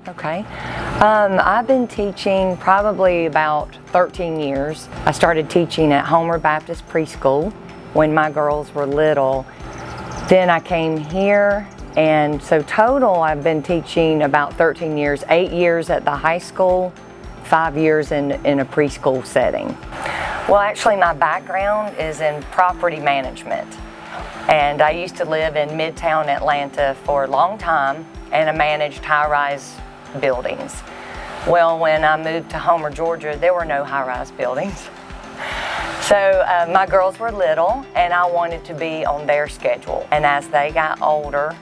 Okay. I've been teaching probably about 13 years. I started teaching at Homer Baptist Preschool when my girls were little. Then I came here, and so total I've been teaching about 13 years, 8 years at the high school, 5 years in a preschool setting. Well, actually my background is in property management, and I used to live in Midtown Atlanta for a long time, and I managed high-rise buildings. Well, when I moved to Homer, Georgia, there were no high-rise buildings. So my girls were little, and I wanted to be on their schedule. And as they got older,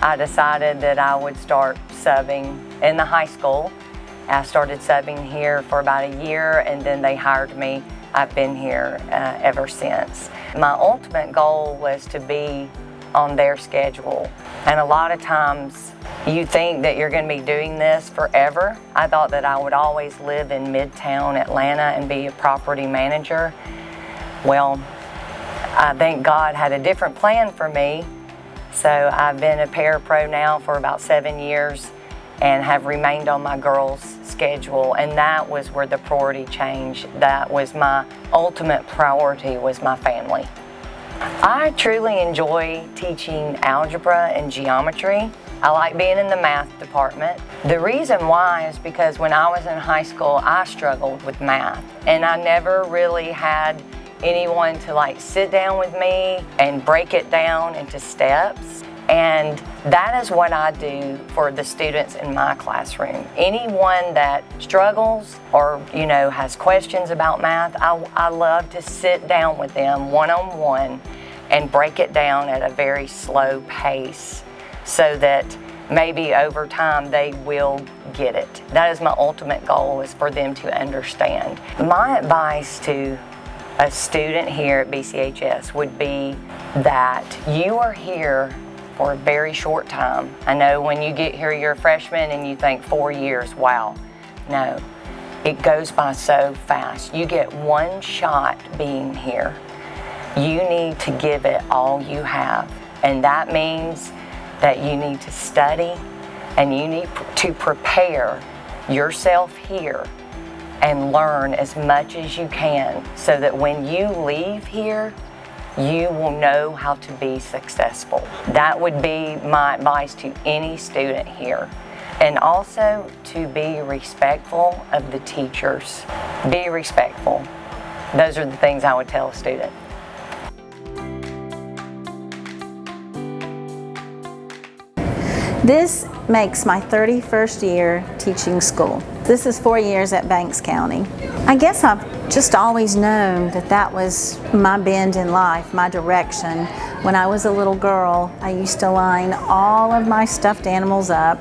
I decided that I would start subbing in the high school. I started subbing here for about a year, and then they hired me. I've been here ever since. My ultimate goal was to be on their schedule. And a lot of times you think that you're going to be doing this forever. I thought that I would always live in Midtown Atlanta and be a property manager. Well, I think God had a different plan for me. So I've been a parapro now for about 7 years and have remained on my girls' schedule, and that was where the priority changed. That was my ultimate priority, was my family. I truly enjoy teaching algebra and geometry. I like being in the math department. The reason why is because when I was in high school, I struggled with math, and I never really had anyone to sit down with me and break it down into steps. And that is what I do for the students in my classroom. Anyone that struggles or has questions about math, I love to sit down with them one-on-one and break it down at a very slow pace so that maybe over time they will get it. That is my ultimate goal, is for them to understand. My advice to a student here at BCHS would be that you are here for a very short time. I know when you get here you're a freshman and you think 4 years, wow. No, it goes by so fast. You get one shot being here. You need to give it all you have, and that means that you need to study and you need to prepare yourself here and learn as much as you can so that when you leave here, you will know how to be successful. That would be my advice to any student here. And also to be respectful of the teachers. Be respectful. Those are the things I would tell a student. This makes my 31st year teaching school. This is 4 years at Banks County. I guess I've just always known that that was my bend in life, my direction. When I was a little girl, I used to line all of my stuffed animals up,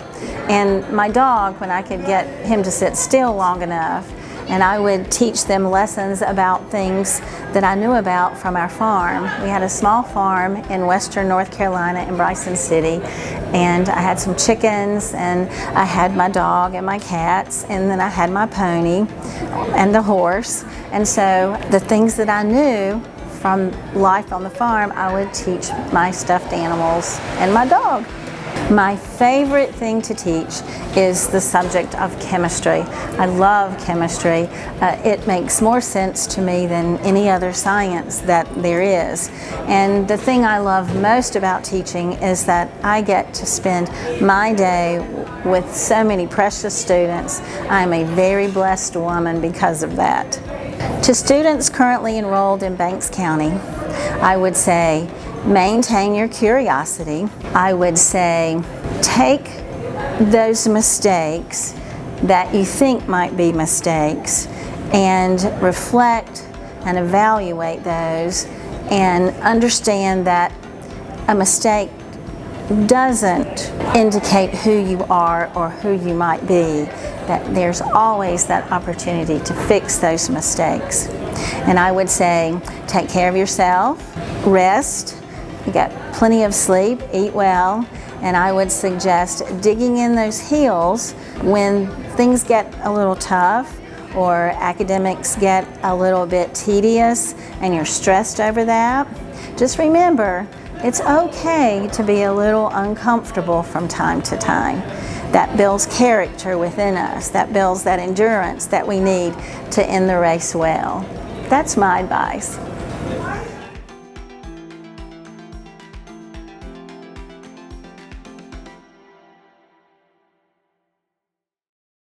and my dog, when I could get him to sit still long enough, and I would teach them lessons about things that I knew about from our farm. We had a small farm in western North Carolina in Bryson City, and I had some chickens, and I had my dog and my cats, and then I had my pony and the horse. And so the things that I knew from life on the farm, I would teach my stuffed animals and my dog. My favorite thing to teach is the subject of chemistry. I love chemistry. It makes more sense to me than any other science that there is. And the thing I love most about teaching is that I get to spend my day with so many precious students. I'm a very blessed woman because of that. To students currently enrolled in Banks County, I would say, maintain your curiosity. I would say, take those mistakes that you think might be mistakes and reflect and evaluate those and understand that a mistake doesn't indicate who you are or who you might be, that there's always that opportunity to fix those mistakes. And I would say, take care of yourself, rest, you get plenty of sleep, eat well, and I would suggest digging in those heels when things get a little tough or academics get a little bit tedious and you're stressed over that. Just remember, it's okay to be a little uncomfortable from time to time. that builds character within us, that builds that endurance that we need to end the race well. That's my advice.